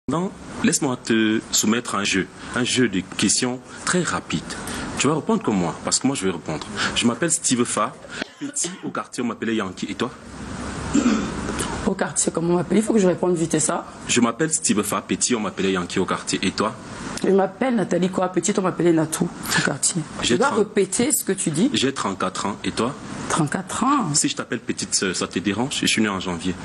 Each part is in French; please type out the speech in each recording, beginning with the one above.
Non, laisse-moi te soumettre un jeu de questions très rapide. Tu vas répondre comme moi, parce que moi je vais répondre. Je m'appelle Steve Fa, petit au quartier, on m'appelait Yankee. Et toi? Au quartier, comment on m'appelle? Il faut que je réponde vite, et ça. Je m'appelle Steve Fa, petit, on m'appelait Yankee au quartier. Et toi? Je m'appelle Nathalie Quoi, petite, on m'appelait Natou au quartier. Je dois répéter ce que tu dis. J'ai 34 ans. Et toi? 34 ans. Si je t'appelle petite sœur, ça te dérange? Je suis né en janvier.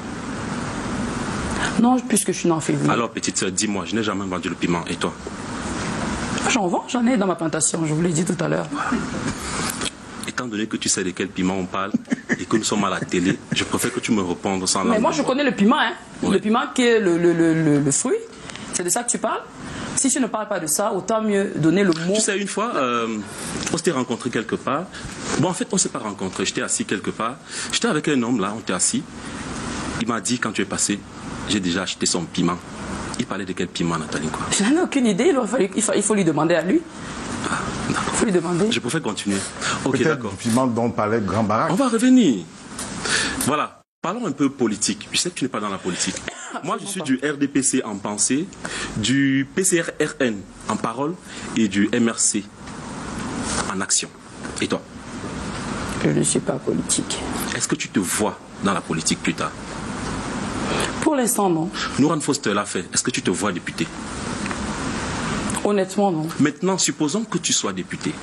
Non, puisque je suis né en février. Alors, petite sœur, dis-moi, je n'ai jamais vendu le piment. Et toi? J'en vends, j'en ai dans ma plantation, je vous l'ai dit tout à l'heure. Étant donné que tu sais de quel piment on parle et que nous sommes à la télé, je préfère que tu me répondes sans langue. Mais moi, je connais le piment, hein. Ouais. Le piment qui est le fruit. C'est de ça que tu parles? Si tu ne parles pas de ça, autant mieux donner le mot. Tu sais, une fois, on s'était rencontrés quelque part. Bon, en fait, on ne s'est pas rencontrés. J'étais assis quelque part. J'étais avec un homme, là, on était assis. Il m'a dit, quand tu es passé, j'ai déjà acheté son piment. Il parlait de quel piment, Nathalie, quoi? Je n'en ai aucune idée. Il faut lui demander à lui. Ah, il faut lui demander. Je préfère continuer. Ok, d'accord. Le piment dont parlait Grand Barack. On va revenir. Voilà. Parlons un peu politique. Je sais que tu n'es pas dans la politique. Moi, je suis du RDPC en pensée, du PCRRN en parole et du MRC en action. Et toi? Je ne suis pas politique. Est-ce que tu te vois dans la politique plus tard? Pour l'instant, non. Nouran Foster l'a fait. Est-ce que tu te vois député? Honnêtement, non. Maintenant, supposons que tu sois député.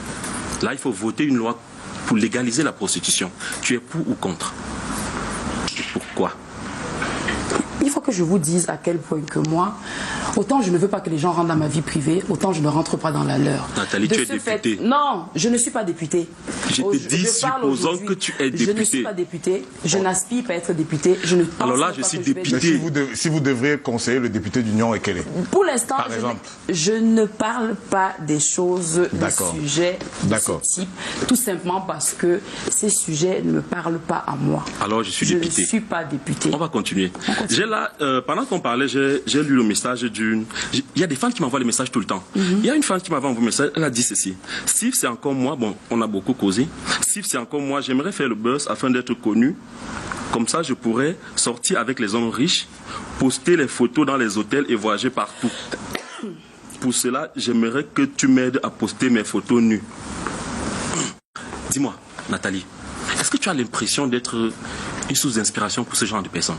Là, il faut voter une loi pour légaliser la prostitution. Tu es pour ou contre? Et pourquoi? Il faut que je vous dise à quel point que moi, autant je ne veux pas que les gens rentrent dans ma vie privée, autant je ne rentre pas dans la leur. Nathalie, tu es députée. Non, je ne suis pas députée. Je te dis, supposons que tu es députée. Je ne suis pas députée. Je n'aspire pas à être députée. Je ne pense Alors là, pas je suis que députée. Si vous devriez conseiller le député d'Union, et quel est? Pour l'instant, Par exemple. je ne parle pas des choses, des sujets de ce type, tout simplement parce que ces sujets ne me parlent pas à moi. Alors je suis députée. Je ne suis pas députée. On va continuer. J'ai là, pendant qu'on parlait, j'ai lu le message d'une... Il y a des fans qui m'envoient les messages tout le temps. Il y a une fan qui m'envoie un message, elle a dit ceci. Steve, c'est encore moi, bon, on a beaucoup causé. Steve, c'est encore moi, j'aimerais faire le buzz afin d'être connu. Comme ça, je pourrais sortir avec les hommes riches, poster les photos dans les hôtels et voyager partout. Pour cela, j'aimerais que tu m'aides à poster mes photos nues. Dis-moi, Nathalie, est-ce que tu as l'impression d'être une source d'inspiration pour ce genre de personnes?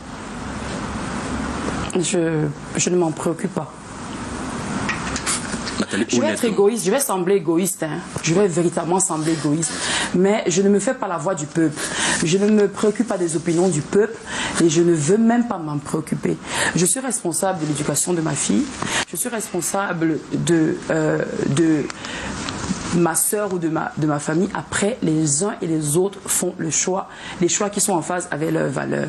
Je ne m'en préoccupe pas. Nathalie, je vais être égoïste, je vais sembler égoïste, hein. Je vais véritablement sembler égoïste, mais je ne me fais pas la voix du peuple. Je ne me préoccupe pas des opinions du peuple et je ne veux même pas m'en préoccuper. Je suis responsable de l'éducation de ma fille, je suis responsable de ma sœur ou de ma famille. Après, les uns et les autres font les choix qui sont en phase avec leurs valeurs.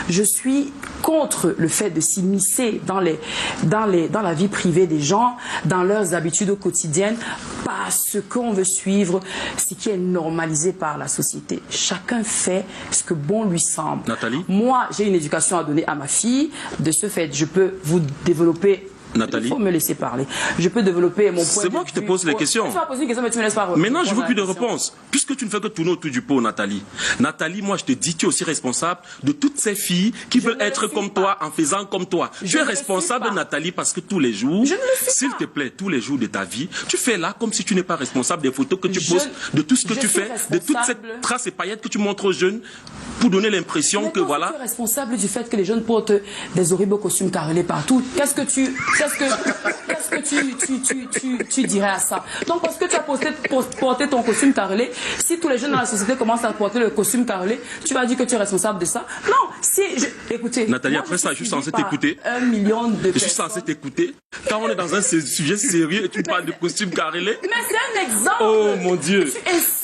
Je suis contre le fait de s'immiscer dans la vie privée des gens, dans leurs habitudes quotidiennes, parce qu'on veut suivre ce qui est normalisé par la société. Chacun fait ce que bon lui semble. Nathalie? Moi, j'ai une éducation à donner à ma fille. De ce fait, je peux vous développer... Nathalie. Il faut me laisser parler. Je peux développer mon point de vue. C'est moi qui te pose les questions. Tu vas poser une question, mais tu me laisses pas répondre. Maintenant, je veux plus de réponse. Puisque tu ne fais que tourner autour du pot, Nathalie. Nathalie, moi, je te dis, tu es aussi responsable de toutes ces filles qui veulent être comme toi en faisant comme toi. Tu es responsable, Nathalie, parce que tous les jours, s'il te plaît, tous les jours de ta vie, tu fais là comme si tu n'es pas responsable des photos que tu poses, de tout ce que tu fais, de toute cette trace et paillettes que tu montres aux jeunes pour donner l'impression que voilà. Tu es responsable du fait que les jeunes portent des horribles costumes carrelés partout. Qu'est-ce que tu dirais à ça? Donc, parce que tu as porté ton costume carrelé, si tous les jeunes dans la société commencent à porter le costume carrelé, tu vas dire que tu es responsable de ça? Non, écoutez. Nathalie, après ça, je suis censé t'écouter. 1 million de personnes. Je suis censé t'écouter. Quand on est dans un sujet sérieux et tu parles de costume carrelé. Mais c'est un exemple. Oh mon Dieu.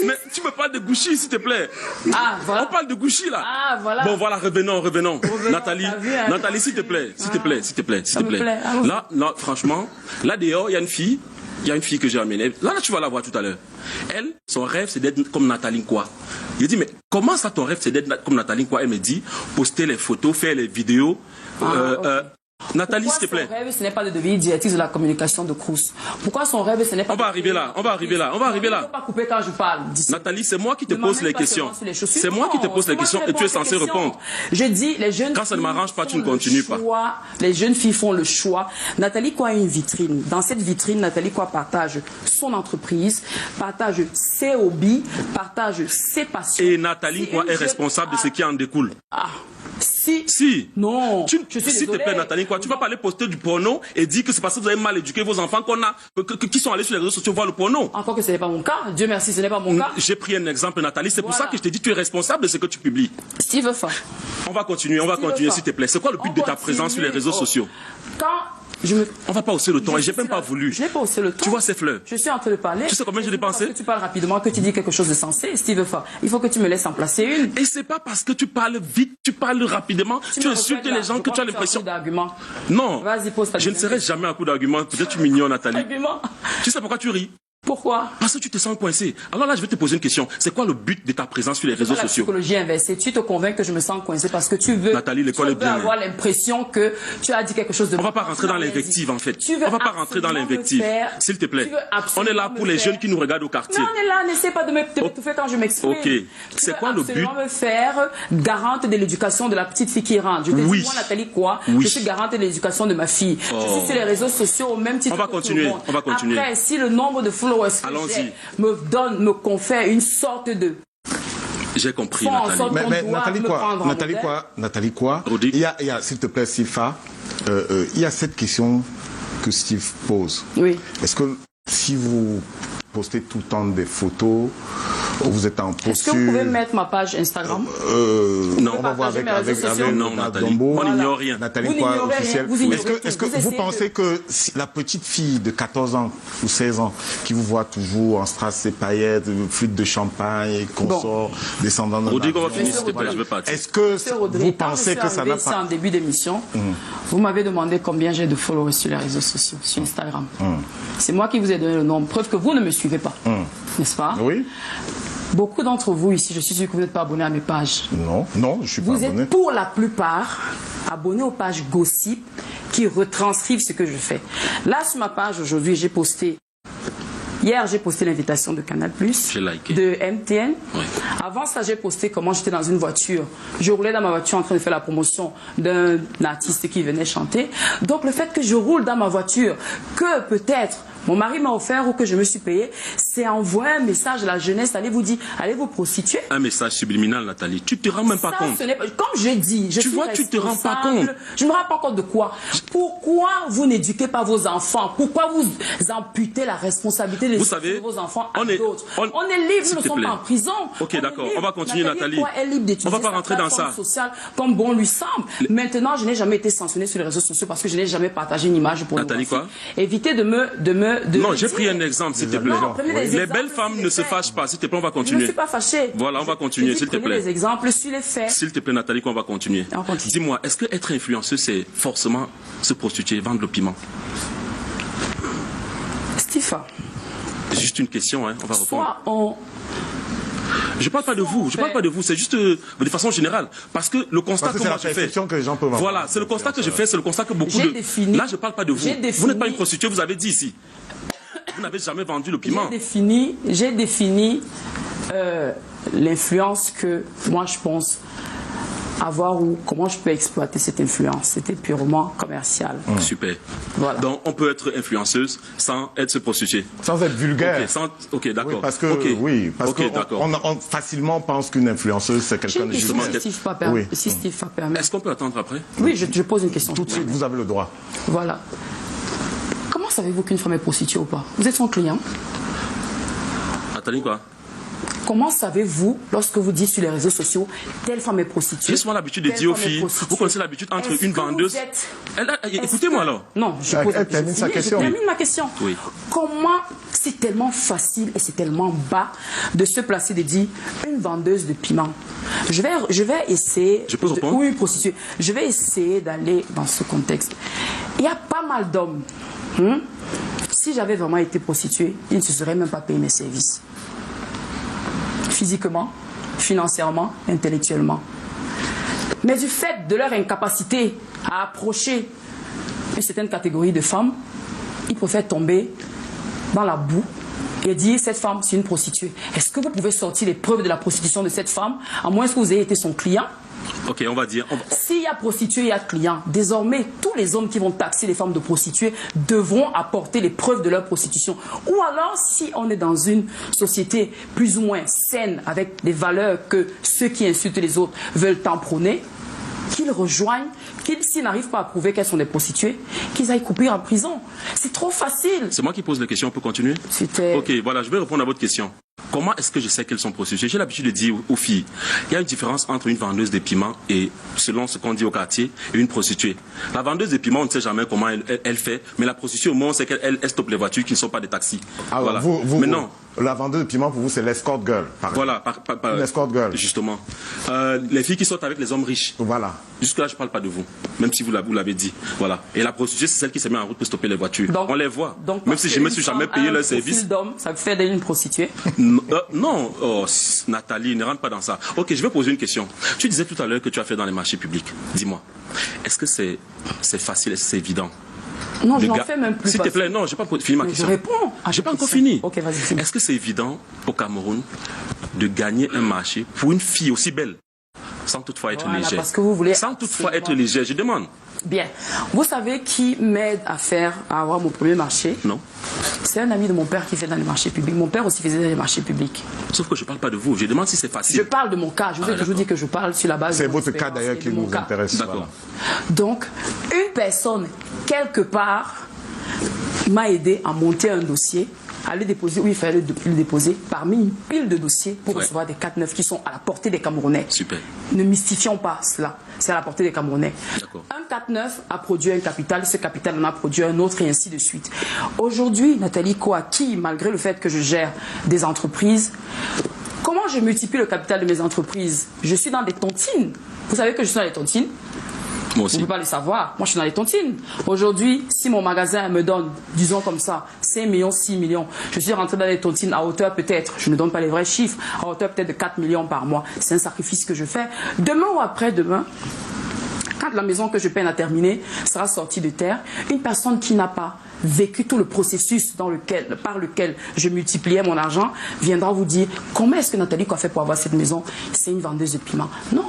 Mais tu me parles de Gucci, s'il te plaît. Ah, voilà. On parle de Gucci là. Ah, voilà. Bon, voilà, revenons. Nathalie, Nathalie, s'il te plaît. Là, franchement, là dehors, il y a une fille. Il y a une fille que j'ai amenée. Là, tu vas la voir tout à l'heure. Elle, son rêve, c'est d'être comme Nathalie Quoi. Je dis, mais comment ça, ton rêve, c'est d'être comme Nathalie Quoi? Elle me dit, poster les photos, faire les vidéos. Nathalie, s'il te plaît. Son rêve, ce n'est pas de devenir directrice de la communication de Crous. Pourquoi son rêve, ce n'est pas... On va arriver là, on va arriver là, on va arriver là. Il ne faut pas couper quand je parle. Nathalie, c'est moi qui te pose les questions. C'est moi qui te pose les questions et tu es censé répondre. Je dis, les jeunes Quand ça ne filles m'arrange pas, tu ne font le continues pas. choix. Les jeunes filles font le choix. Nathalie Koua a une vitrine. Dans cette vitrine, Nathalie Koua partage son entreprise, partage ses hobbies, partage ses passions. Et Nathalie Koua est responsable de ce qui en découle. Ah, si. Si. Non. S'il te plaît, Nathalie Koua, tu vas pas aller poster du porno et dire que c'est parce que vous avez mal éduqué vos enfants qui sont allés sur les réseaux sociaux voir le porno. Encore que ce n'est pas mon cas. Dieu merci, ce n'est pas mon cas. J'ai pris un exemple, Nathalie. C'est pour ça que je t'ai dit tu es responsable de ce que tu publies. Steve Fa. On va continuer, s'il te plaît. C'est quoi le but de ta présence sur les réseaux sociaux? On va pas hausser le ton et j'ai même pas voulu. Je n'ai pas haussé le ton. Tu vois ces fleurs? Je suis en train de parler. Tu sais combien j'ai dépensé? Parce que tu parles rapidement, que tu dis quelque chose de sensé, Steve Fa. Il faut que tu me laisses en placer une. Et c'est pas parce que tu parles vite, tu parles rapidement, tu insultes les gens que tu as l'impression. Non. Vas-y, pose ta Je ne serai jamais un coup d'argument. Peut-être tu m'ignores, Nathalie. Tu sais pourquoi tu ris? Pourquoi? Parce que tu te sens coincé. Alors là, je vais te poser une question. C'est quoi le but de ta présence sur les réseaux sociaux? La psychologie inversée. Tu te convaincs que je me sens coincé parce que tu veux, Nathalie, l'école est bien. avoir l'impression que tu as dit quelque chose de... On va pas rentrer dans l'invective, en fait. On va pas rentrer dans l'invective. S'il te plaît. On est là pour les jeunes qui nous regardent au quartier. Non, on est là. N'essaie pas de m'étouffer quand je m'exprime. Ok. C'est quoi le but? absolument me faire garante de l'éducation de la petite fille qui rentre. Je te dis, moi, Nathalie Koua, je suis garante de l'éducation de ma fille. Je suis sur les réseaux sociaux au même titre que tout le monde. On va continuer. Après, si le nombre de followers que j'ai me confère une sorte de... J'ai compris, Nathalie. Mais Nathalie Koua, il y a, s'il te plaît, Sifa, il y a cette question que Steve pose. Oui. Est-ce que si vous postez tout le temps des photos, vous êtes en posture... Est-ce que vous pouvez mettre ma page Instagram? Non, on va voir avec non, Nathalie. On n'ignore rien. Nathalie Koua officielle. Est-ce que vous pensez que la petite fille de 14 ans ou 16 ans qui vous voit toujours en strass et paillettes, flûte de champagne, consort, descendant de Rodrigo, je vais partir. Est-ce que vous pensez que ça n'a pas... En début d'émission, vous m'avez demandé combien j'ai de followers sur les réseaux sociaux, sur Instagram. C'est moi qui vous ai donné le nombre. Preuve que vous ne me suivez pas. N'est-ce pas? Oui. Beaucoup d'entre vous ici, je suis sûr que vous n'êtes pas abonnés à mes pages. Non, je suis pas abonné. Vous êtes pour la plupart abonnés aux pages gossip qui retranscrivent ce que je fais. Là, sur ma page, aujourd'hui, j'ai posté... Hier, j'ai posté l'invitation de Canal+, de MTN. Oui. Avant ça, j'ai posté comment j'étais dans une voiture. Je roulais dans ma voiture en train de faire la promotion d'un artiste qui venait chanter. Donc, le fait que je roule dans ma voiture, que peut-être mon mari m'a offert ou que je me suis payé, c'est envoyer un message à la jeunesse, allez vous dire, allez vous prostituer. Un message subliminal, Nathalie. Tu te rends même pas compte. Comme je dis, je suis vois, tu te rends pas compte. Je ne me rends pas compte de quoi. Pourquoi vous n'éduquez pas vos enfants? Pourquoi vous amputez la responsabilité de vos enfants à d'autres? On est libre, nous ne sommes pas en prison. Ok, d'accord. On va continuer, Nathalie. On va pas rentrer dans ça. Sociale comme bon lui semble. Maintenant, je n'ai jamais été sanctionnée sur les réseaux sociaux parce que je n'ai jamais partagé une image pour Nathalie, quoi? Évitez de me... Non, j'ai pris un exemple, s'il te plaît. Les belles femmes ne se fâchent pas. S'il te plaît, on va continuer. Je ne suis pas fâchée. Voilà, on va continuer, s'il te plaît. Des exemples sur les faits. S'il te plaît, Nathalie, qu'on va continuer. Dis-moi, est-ce que être influenceuse, c'est forcément se prostituer, vendre le piment? Stifa. Juste une question, hein. On va répondre. Je parle pas de vous, c'est juste de façon générale. Parce que le constat que moi je fais. Voilà, c'est le constat que je fais, c'est le constat que beaucoup de. Là, je parle pas de vous. Vous n'êtes pas une prostituée, vous avez dit ici. Vous n'avez jamais vendu le piment. J'ai défini l'influence que moi je pense avoir ou comment je peux exploiter cette influence. C'était purement commercial. Super. Voilà. Donc on peut être influenceuse sans être se prostituer. Sans être vulgaire. Ok, d'accord. Oui, parce que on facilement pense qu'une influenceuse c'est quelqu'un de justement. Si Steve va permettre. Est-ce qu'on peut attendre après? Oui, je pose une question. Tout de suite, vous avez le droit. Voilà. Comment savez-vous qu'une femme est prostituée ou pas? Vous êtes son client? Attendez quoi? Comment savez-vous, lorsque vous dites sur les réseaux sociaux, telle femme est prostituée? J'ai souvent l'habitude de dire aux filles, vous connaissez l'habitude entre une vendeuse... Écoutez-moi alors. Non, je pose termine sa question. Je termine ma question. Oui. Comment c'est tellement facile et c'est tellement bas de se placer, de dire une vendeuse de piment? Je vais essayer... Je peux répondre? Oui, prostituée. Je vais essayer d'aller dans ce contexte. Il y a pas mal d'hommes. Si j'avais vraiment été prostituée, ils ne se seraient même pas payé mes services. Physiquement, financièrement, intellectuellement. Mais du fait de leur incapacité à approcher une certaine catégorie de femmes, ils préfèrent tomber dans la boue et dire cette femme c'est une prostituée. Est-ce que vous pouvez sortir les preuves de la prostitution de cette femme, à moins que vous ayez été son client? Ok, on va dire... S'il y a prostituée, il y a client. Désormais, tous les hommes qui vont taxer les femmes de prostituées devront apporter les preuves de leur prostitution. Ou alors, si on est dans une société plus ou moins saine, avec des valeurs que ceux qui insultent les autres veulent prôner, qu'ils rejoignent, qu'ils, s'ils n'arrivent pas à prouver qu'elles sont des prostituées, qu'ils aillent couper en prison. C'est trop facile. C'est moi qui pose la question, on peut continuer? Ok, voilà, je vais répondre à votre question. Comment est-ce que je sais qu'elles sont prostituées? J'ai l'habitude de dire aux filles, il y a une différence entre une vendeuse de piments et, selon ce qu'on dit au quartier, et une prostituée. La vendeuse de piments, on ne sait jamais comment elle fait, mais la prostituée, au moins, on sait qu'elle stoppe les voitures qui ne sont pas des taxis. Alors, voilà. Maintenant, la vendeuse de piments, pour vous, c'est l'escort girl. Voilà, l'escort girl. Justement. Les filles qui sortent avec les hommes riches. Voilà. Jusque-là, je ne parle pas de vous, même si vous l'avez dit. Voilà. Et la prostituée, c'est celle qui se met en route pour stopper les voitures. Donc, on les voit. Donc, même si je ne me suis jamais payé leur service. D'homme, ça fait d'elle une prostituée? Non, Nathalie, ne rentre pas dans ça. Ok, je vais poser une question. Tu disais tout à l'heure que tu as fait dans les marchés publics. Dis-moi, est-ce que c'est facile, est-ce que c'est évident? Non, je n'en fais même plus. S'il te plaît, non, je n'ai pas fini ma question. Je réponds. Je n'ai pas encore fini. Ok, vas-y. Est-ce que c'est évident au Cameroun de gagner un marché pour une fille aussi belle, sans toutefois être légère? Parce que vous voulez... Sans toutefois être légère, je demande. Bien. Vous savez qui m'aide à avoir mon premier marché? Non. C'est un ami de mon père qui fait dans les marchés publics. Mon père aussi faisait dans les marchés publics. Sauf que je ne parle pas de vous. Je demande si c'est facile. Je parle de mon cas. Je vous ai toujours dit que je parle sur la base de mon expérience. C'est votre cas d'ailleurs qui nous intéresse. D'accord. Donc, une personne, quelque part, m'a aidé à monter un dossier, à le déposer où il fallait le déposer, parmi une pile de dossiers pour recevoir des 4-9 qui sont à la portée des Camerounais. Super. Ne mystifions pas cela. C'est à la portée des Camerounais. Un 4-9 a produit un capital, ce capital en a produit un autre et ainsi de suite. Aujourd'hui, Nathalie Koa, qui, malgré le fait que je gère des entreprises, comment je multiplie le capital de mes entreprises? Je suis dans des tontines. Vous savez que je suis dans les tontines? Moi aussi. Vous ne pouvez pas le savoir. Moi, je suis dans les tontines. Aujourd'hui, si mon magasin me donne, disons comme ça, 5 millions, 6 millions, je suis rentré dans les tontines à hauteur peut-être, je ne donne pas les vrais chiffres, à hauteur peut-être de 4 millions par mois. C'est un sacrifice que je fais. Demain ou après-demain, quand la maison que je peine à terminer sera sortie de terre, une personne qui n'a pas vécu tout le processus par lequel je multipliais mon argent viendra vous dire comment est-ce que Nathalie a fait pour avoir cette maison? C'est une vendeuse de piments. Non.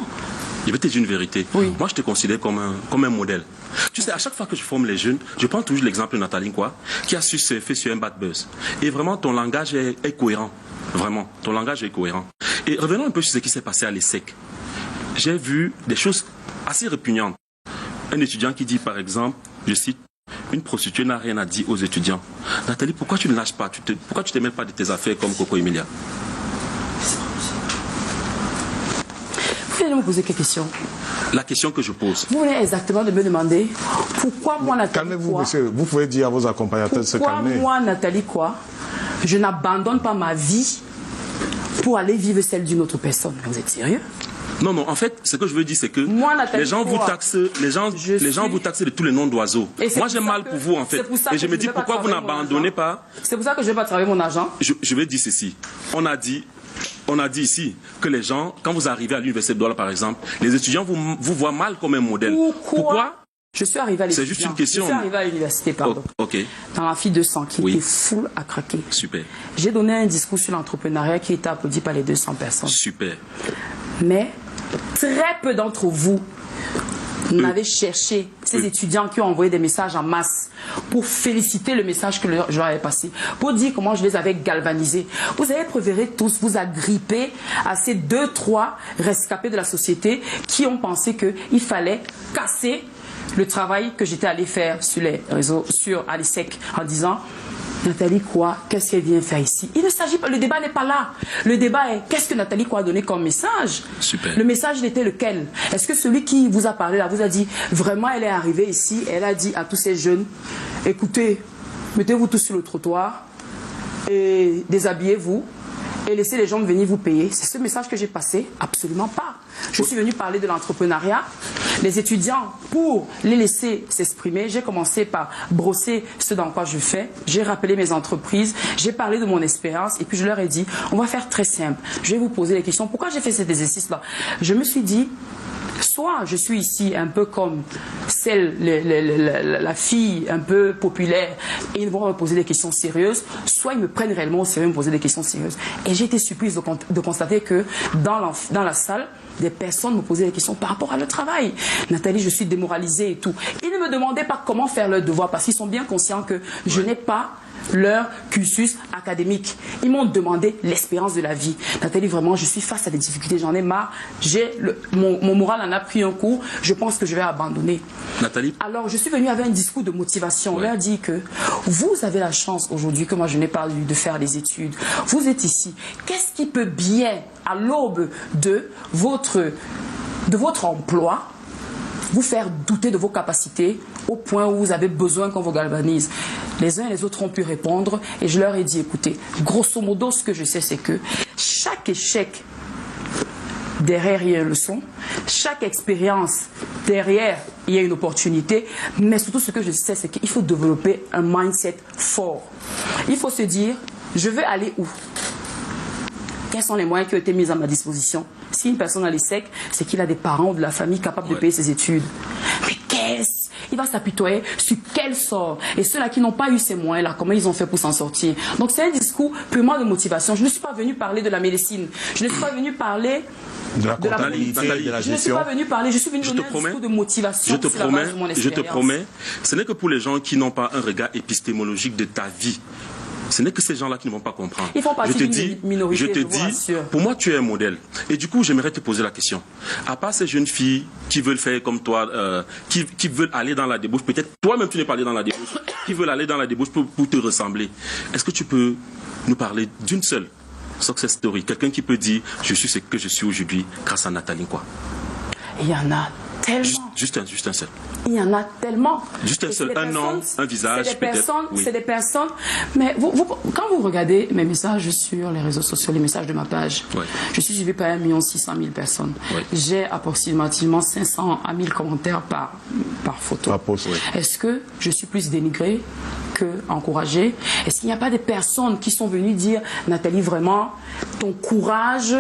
Je vais te dire une vérité. Oui. Moi, je te considère comme un modèle. Tu sais, à chaque fois que je forme les jeunes, je prends toujours l'exemple de Nathalie Koa, qui a su surfer sur un bad buzz. Et vraiment, ton langage est cohérent. Vraiment, ton langage est cohérent. Et revenons un peu sur ce qui s'est passé à l'ESSEC. J'ai vu des choses assez répugnantes. Un étudiant qui dit, par exemple, je cite, une prostituée n'a rien à dire aux étudiants. Nathalie, pourquoi tu ne lâches pas? Pourquoi tu ne te mêles pas de tes affaires comme Coco Emilia? Vous venez de me poser quelle question? La question que je pose. Vous venez exactement de me demander pourquoi moi, Nathalie Calmez-vous, monsieur. Vous pouvez dire à vos accompagnateurs de se calmer. Pourquoi moi, Nathalie Koa, je n'abandonne pas ma vie pour aller vivre celle d'une autre personne? Vous êtes sérieux? Non, non, en fait, ce que je veux dire, c'est que moi, les gens vous taxent, les gens vous taxent de tous les noms d'oiseaux. Moi, j'ai mal pour vous, en fait. Et je me dis, pourquoi vous n'abandonnez pas? C'est pour ça que je ne vais pas travailler mon argent. Je vais dire ceci. On a dit ici que les gens, quand vous arrivez à l'université de Douala, par exemple, les étudiants vous voient mal comme un modèle. Pourquoi? Je suis arrivé à l'université. C'est juste une question. Je suis arrivé à l'université, pardon. Ok. Dans la fille 200 qui était full à craquer. Super. J'ai donné un discours sur l'entrepreneuriat qui était applaudi par les 200 personnes. Super. Mais très peu d'entre vous n'avaient cherché ces étudiants qui ont envoyé des messages en masse pour féliciter le message que je leur avais passé, pour dire comment je les avais galvanisés. Vous avez préféré tous vous agripper à ces 2-3 rescapés de la société qui ont pensé qu'il fallait casser le travail que j'étais allé faire sur les réseaux, à l'ESSEC, en disant Nathalie Koa, qu'est-ce qu'elle vient faire ici? Il ne s'agit pas, le débat n'est pas là. Le débat est qu'est-ce que Nathalie Koa a donné comme message? Super. Le message était lequel? Est-ce que celui qui vous a parlé là vous a dit vraiment elle est arrivée ici, elle a dit à tous ces jeunes, écoutez, mettez-vous tous sur le trottoir et déshabillez-vous et laissez les gens venir vous payer? C'est ce message que j'ai passé? Absolument pas. Je suis venu parler de l'entrepreneuriat. Les étudiants, pour les laisser s'exprimer, j'ai commencé par brosser ce dans quoi je fais. J'ai rappelé mes entreprises, j'ai parlé de mon expérience et puis je leur ai dit, on va faire très simple. Je vais vous poser les questions. Pourquoi j'ai fait cet exercice-là? Je me suis dit, soit je suis ici un peu comme la fille un peu populaire et ils vont me poser des questions sérieuses, soit ils me prennent réellement au sérieux et me poser des questions sérieuses. Et j'ai été surprise de constater que dans la salle, des personnes me posaient des questions par rapport à leur travail. Nathalie, je suis démoralisée et tout. Ils ne me demandaient pas comment faire leur devoir parce qu'ils sont bien conscients que je n'ai pas leur cursus académique. Ils m'ont demandé l'espérance de la vie. Nathalie, vraiment, je suis face à des difficultés, j'en ai marre. Mon moral en a pris un coup, je pense que je vais abandonner. Nathalie? Alors, je suis venue avec un discours de motivation. On leur dit que vous avez la chance aujourd'hui, que moi je n'ai pas eu de faire des études. Vous êtes ici. Qu'est-ce qui peut bien, à l'aube de votre emploi, vous faire douter de vos capacités au point où vous avez besoin qu'on vous galvanise? Les uns et les autres ont pu répondre et je leur ai dit, écoutez, grosso modo, ce que je sais, c'est que chaque échec, derrière, il y a une leçon. Chaque expérience, derrière, il y a une opportunité. Mais surtout, ce que je sais, c'est qu'il faut développer un mindset fort. Il faut se dire, je veux aller où? Quels sont les moyens qui ont été mis à ma disposition? Si une personne a les secs, c'est qu'il a des parents ou de la famille capables de payer ses études. Mais qu'est-ce? Il va s'apitoyer sur quel sort? Et ceux-là qui n'ont pas eu ces moyens-là, comment ils ont fait pour s'en sortir? Donc c'est un discours purement de motivation. Je ne suis pas venue parler de la médecine. Je ne suis pas venue parler de la comptabilité, de la gestion. Je ne suis pas venue parler, je suis venue donner un discours de motivation. Je te promets, ce n'est que pour les gens qui n'ont pas un regard épistémologique de ta vie. Ce n'est que ces gens-là qui ne vont pas comprendre. Ils font partie d'une minorité, je te dis, pour moi, tu es un modèle. Et du coup, j'aimerais te poser la question. À part ces jeunes filles qui veulent faire comme toi, qui veulent aller dans la débauche, peut-être toi-même tu n'es pas allé dans la débauche, qui veulent aller dans la débauche pour te ressembler. Est-ce que tu peux nous parler d'une seule success story? Quelqu'un qui peut dire, je suis ce que je suis aujourd'hui grâce à Nathalie, quoi. Il y en a tellement. Juste un seul. Il y en a tellement. Juste un seul, un nom, un visage, peut-être. C'est des personnes. Mais quand vous regardez mes messages sur les réseaux sociaux, les messages de ma page, je suis suivi par 1 600 000 personnes. J'ai approximativement 500 à 1000 commentaires par photo. Est-ce que je suis plus dénigrée que encouragée? Est-ce qu'il n'y a pas des personnes qui sont venues dire, Nathalie, vraiment, ton courage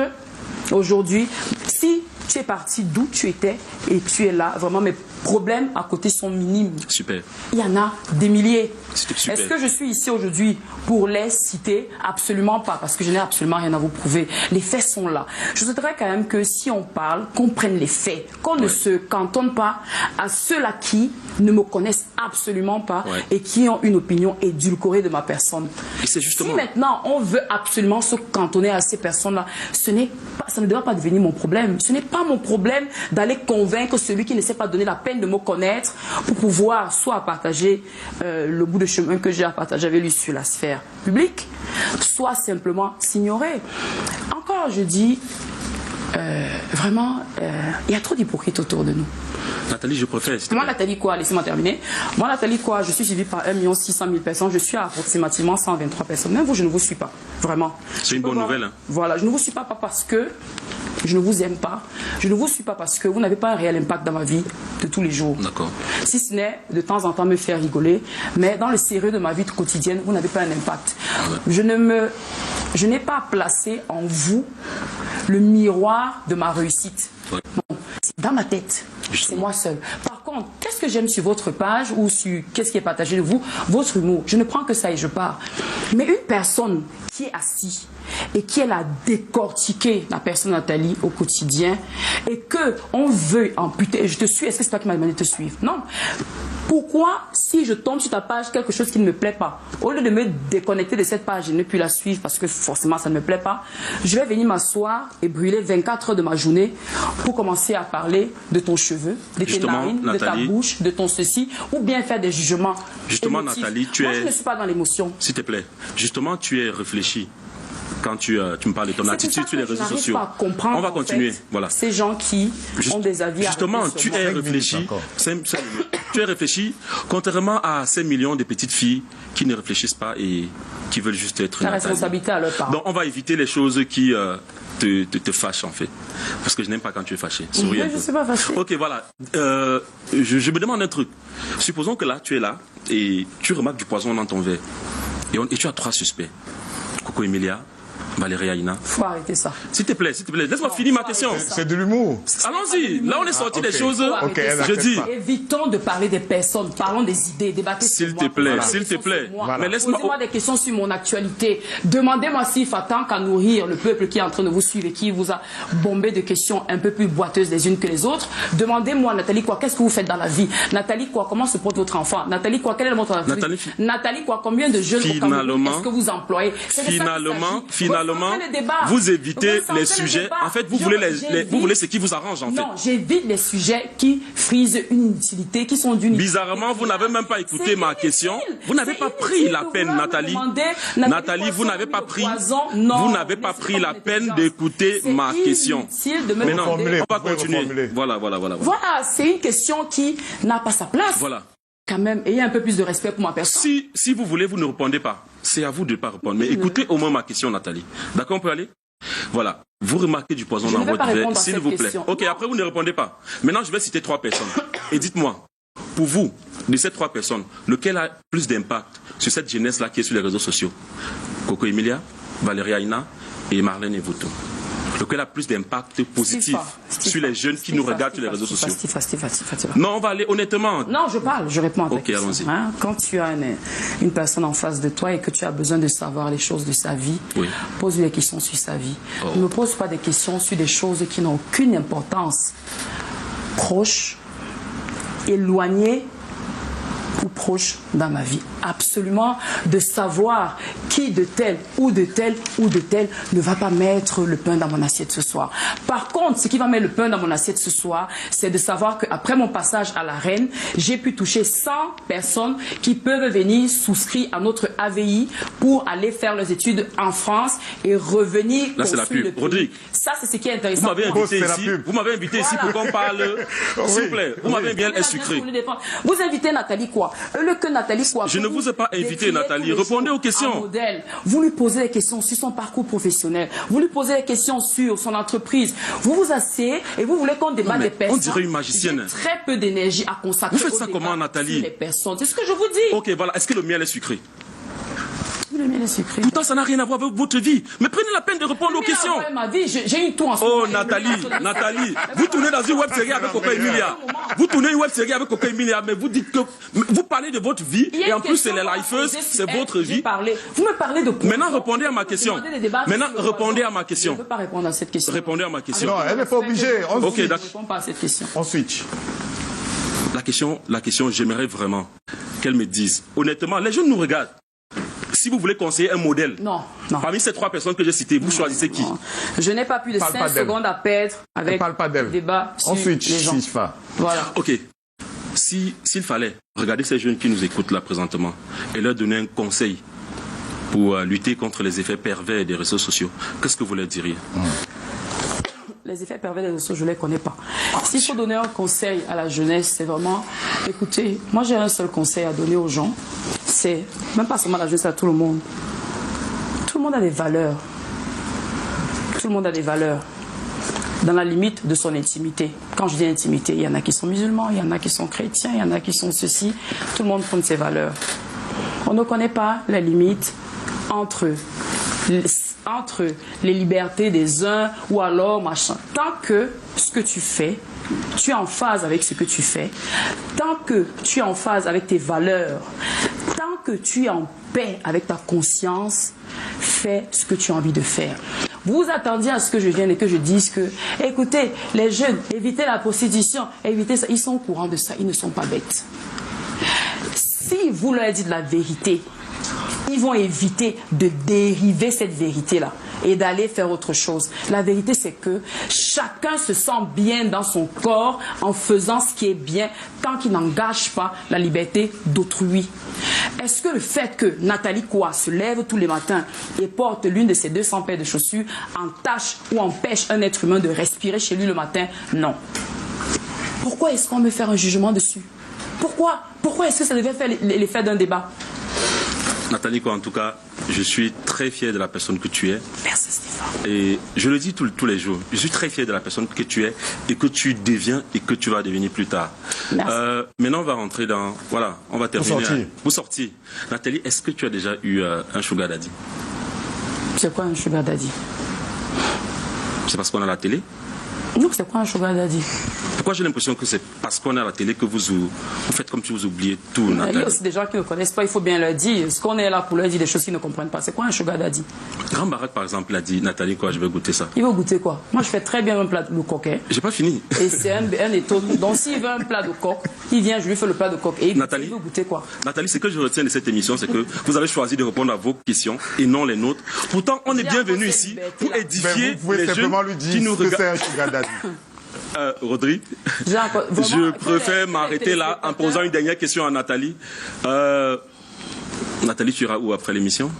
aujourd'hui, si tu es parti d'où tu étais et tu es là, vraiment mes problèmes à côté sont minimes. Super. Il y en a des milliers. Super. Est-ce que je suis ici aujourd'hui pour les citer? Absolument pas, parce que je n'ai absolument rien à vous prouver. Les faits sont là. Je voudrais quand même que si on parle, qu'on prenne les faits, qu'on ne se cantonne pas à ceux-là qui ne me connaissent absolument pas et qui ont une opinion édulcorée de ma personne. Et c'est justement... Si maintenant on veut absolument se cantonner à ces personnes-là, ça ne doit pas devenir mon problème. Ce n'est pas mon problème d'aller convaincre celui qui ne sait pas donner la peine de me connaître pour pouvoir soit partager le bout de chemin que j'ai à partager avec lui sur la sphère publique, soit simplement s'ignorer. Encore, je dis, vraiment, il y a trop d'hypocrites autour de nous. Nathalie, je préfère. Moi, Nathalie, quoi? Laissez-moi terminer. Moi, Nathalie, quoi? Je suis suivie par 1 600 000 personnes. Je suis à approximativement 123 personnes. Même vous, je ne vous suis pas. Vraiment. C'est une bonne nouvelle. Hein. Voilà. Je ne vous suis pas parce que je ne vous aime pas. Je ne vous suis pas parce que vous n'avez pas un réel impact dans ma vie de tous les jours. D'accord. Si ce n'est de temps en temps me faire rigoler, mais dans le sérieux de ma vie quotidienne, vous n'avez pas un impact. Je n'ai pas placé en vous le miroir de ma réussite. Bon, c'est dans ma tête. C'est moi seul. Par contre, qu'est-ce que j'aime sur votre page ou sur qu'est-ce qui est partagé de vous? Votre humour. Je ne prends que ça et je pars. Mais une personne qui est assise et qui est à décortiquer la personne Nathalie au quotidien et qu'on veut amputer, et je te suis, est-ce que c'est toi qui m'as demandé de te suivre? Non. Pourquoi, si je tombe sur ta page quelque chose qui ne me plaît pas, au lieu de me déconnecter de cette page et ne plus la suivre parce que forcément ça ne me plaît pas, je vais venir m'asseoir et brûler 24 heures de ma journée pour commencer à parler de ton cheveu, de tes narines, de ta bouche, de ton ceci, ou bien faire des jugements. Justement, émotifs. Nathalie, Moi, je ne suis pas dans l'émotion. S'il te plaît, justement, tu es réfléchi. Quand tu me parles de ton attitude sur les réseaux sociaux. On va continuer. Voilà. Ces gens qui ont des avis. Justement, tu es réfléchi. Tu es réfléchi, contrairement à ces millions de petites filles qui ne réfléchissent pas et qui veulent juste être. La responsabilité à leur part. Donc, on va éviter les choses qui te fâchent, en fait. Parce que je n'aime pas quand tu es fâché. Oui, je ne suis pas fâché. Ok, voilà. Je me demande un truc. Supposons que là, tu es là et tu remarques du poison dans ton verre. Et tu as 3 suspects. Coco Emilia, Valérie Aïna. Faut arrêter ça. S'il te plaît, laisse-moi finir ma question. C'est de l'humour. Allons-y, là on est sorti des choses. Je dis. Évitons de parler des personnes, parlons des idées, débattez sur moi. S'il te plaît. Mais laisse-moi. Posez-moi des questions sur mon actualité. Demandez-moi s'il faut tant qu'à nourrir le peuple qui est en train de vous suivre et qui vous a bombé de questions un peu plus boiteuses les unes que les autres. Demandez-moi, Nathalie, quoi, qu'est-ce que vous faites dans la vie? Nathalie, quoi, comment se porte votre enfant? Nathalie, quoi, quelle est votre entreprise? Nathalie, quoi, combien de jeunes au Cameroun est-ce que vous employez? Finalement, vous évitez les sujets. En fait, vous voulez ce qui vous arrange, en fait. Non, j'évite les sujets qui frisent une utilité, qui sont d'une... Bizarrement, vous n'avez même pas écouté ma question. Vous n'avez pas pris la peine, Nathalie. Nathalie, vous n'avez pas pris la peine d'écouter ma question. Maintenant, on va continuer. Voilà. Voilà, c'est une question qui n'a pas sa place. Voilà. Quand même, ayez un peu plus de respect pour ma personne. Si vous voulez, vous ne répondez pas. C'est à vous de ne pas répondre. Mais écoutez au moins ma question, Nathalie. D'accord, on peut aller? Voilà. Vous remarquez du poison dans votre verre, s'il vous plaît. Ok, après vous ne répondez pas. Maintenant, je vais citer 3 personnes. Et dites-moi, pour vous, de ces 3 personnes, lequel a plus d'impact sur cette jeunesse-là qui est sur les réseaux sociaux? Coco Emilia, Valérie Aïna et Marlène Evouto. Lequel a plus d'impact positif sur les jeunes qui nous regardent sur les réseaux sociaux? Non, on va aller honnêtement. Non, je réponds à ta question. Allons-y. Hein? Quand tu as une personne en face de toi et que tu as besoin de savoir les choses de sa vie, pose-lui des questions sur sa vie. Ne me pose pas des questions sur des choses qui n'ont aucune importance. Proche, éloigné ou proche dans ma vie. Absolument, de savoir qui de tel ou de tel ou de tel ne va pas mettre le pain dans mon assiette ce soir. Par contre, ce qui va mettre le pain dans mon assiette ce soir, c'est de savoir qu'après mon passage à la reine, j'ai pu toucher 100 personnes qui peuvent venir souscrire à notre AVI pour aller faire leurs études en France et revenir. Là, c'est la pub. Rodrigue. Ça, c'est ce qui est intéressant. Vous m'avez invité ici pour qu'on parle. S'il vous plaît, vous m'avez bien sucré. Vous invitez Nathalie quoi? Je ne vous ai pas invité, Nathalie. Répondez aux questions. Modèle. Vous lui posez des questions sur son parcours professionnel. Vous lui posez des questions sur son entreprise. Vous vous asseyez et vous voulez qu'on débatte des personnes. On dirait une magicienne. J'ai très peu d'énergie à consacrer. Vous faites ça comment, Nathalie? Les personnes. C'est ce que je vous dis. Ok, voilà. Est-ce que le miel est sucré? Le miel est sucré. Pourtant, ça n'a rien à voir avec votre vie. Mais prenez la peine de répondre aux questions. Ma vie, j'ai une tour en ce moment. Oh, Nathalie, vous tournez dans une web série avec Coco Emilia. Vous tournez une web série avec Coco Emilia, mais vous dites que vous parlez de votre vie et en plus c'est les lifeuses, c'est votre vie. Vous me parlez de. Maintenant, répondez à ma question. Maintenant, répondez à ma question. Je ne peux pas répondre à cette question. Répondez à ma question. Non, elle n'est pas obligée. Ok, d'accord. Je ne réponds pas à cette question. On switch. La question, j'aimerais vraiment qu'elle me dise. Honnêtement, les jeunes nous regardent. Si vous voulez conseiller un modèle, non. Parmi ces 3 personnes que j'ai citées, vous choisissez qui? Je n'ai pas plus de 5 secondes à perdre avec le débat sur les gens. Voilà. Ok. S'il fallait regarder ces jeunes qui nous écoutent là présentement et leur donner un conseil pour lutter contre les effets pervers des réseaux sociaux, qu'est-ce que vous leur diriez? Les effets pervers des réseaux sociaux, je ne les connais pas. S'il faut donner un conseil à la jeunesse, c'est vraiment, écoutez, moi j'ai un seul conseil à donner aux gens, c'est, même pas seulement à la jeunesse, à tout le monde. Tout le monde a des valeurs. Tout le monde a des valeurs. Dans la limite de son intimité. Quand je dis intimité, il y en a qui sont musulmans, il y en a qui sont chrétiens, il y en a qui sont ceci. Tout le monde prend ses valeurs. On ne connaît pas la limite entre les libertés des uns ou alors machin. Tant que ce que tu fais, tu es en phase avec ce que tu fais, tant que tu es en phase avec tes valeurs, tant que tu es en paix avec ta conscience, fais ce que tu as envie de faire. Vous attendiez à ce que je vienne et que je dise que, écoutez, les jeunes, évitez la prostitution, évitez ça. Ils sont au courant de ça, ils ne sont pas bêtes. Si vous leur dites la vérité, ils vont éviter de dériver cette vérité-là et d'aller faire autre chose. La vérité, c'est que chacun se sent bien dans son corps en faisant ce qui est bien tant qu'il n'engage pas la liberté d'autrui. Est-ce que le fait que Nathalie Koua se lève tous les matins et porte l'une de ses 200 paires de chaussures entache ou empêche un être humain de respirer chez lui le matin? Non. Pourquoi est-ce qu'on me fait un jugement dessus? Pourquoi est-ce que ça devait faire l'effet d'un débat? Nathalie Koua, en tout cas, je suis très fier de la personne que tu es. Merci Stéphane. Et je le dis tous les jours, je suis très fier de la personne que tu es et que tu deviens et que tu vas devenir plus tard. Merci. Maintenant, on va rentrer dans... Voilà, on va terminer. Pour sortir. Nathalie, est-ce que tu as déjà eu un sugar daddy? C'est quoi un sugar daddy? C'est parce qu'on a la télé? Non, c'est quoi un sugar daddy? Pourquoi j'ai l'impression que c'est parce qu'on est à la télé que vous faites comme si vous oubliez tout, Nathalie? Il y a aussi des gens qui ne connaissent pas, il faut bien leur dire. Ce qu'on est là pour leur dire des choses qu'ils ne comprennent pas. C'est quoi un sugar daddy? Grand Barak, par exemple, a dit, Nathalie, quoi, je vais goûter ça. Il veut goûter quoi? Moi, je fais très bien un plat de coq. J'ai pas fini. Et c'est un étau. Donc, s'il veut un plat de coq, il vient, je lui fais le plat de coq. Et il veut goûter quoi? Nathalie, ce que je retiens de cette émission, c'est que vous avez choisi de répondre à vos questions et non les nôtres. Pourtant, on est bienvenu ici pour édifier les jeunes qui nous regardent. C'est un sugar daddy. Rodrigue, je préfère m'arrêter là en posant une dernière question à Nathalie. Nathalie, tu iras où après l'émission?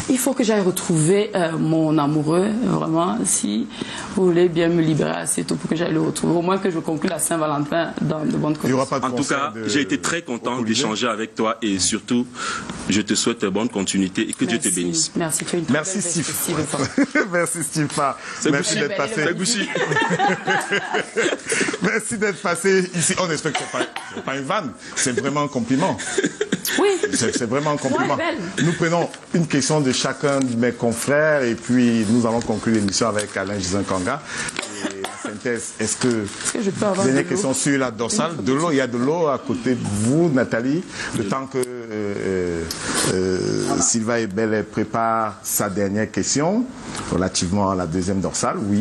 Il faut que j'aille retrouver mon amoureux, vraiment, si vous voulez bien me libérer assez tôt pour que j'aille le retrouver. Au moins que je conclue la Saint-Valentin dans de bonnes conditions. En tout cas, j'ai été très content d'échanger avec toi et surtout, je te souhaite bonne continuité et que Dieu te bénisse. Merci. Merci Steve. Merci Steve. Merci d'être passé. Merci d'être passé ici. On espère que c'est pas une vanne, c'est vraiment un compliment. Oui. C'est vraiment un compliment. Nous prenons une question de chacun de mes confrères et puis nous allons conclure l'émission avec Alain Gisin Kanga. Et la synthèse, est-ce que je peux avoir dernière question sur la dorsale, de l'eau, il y a de l'eau à côté de vous, Nathalie, le temps que Sylvain Ebele prépare sa dernière question relativement à la deuxième dorsale, oui.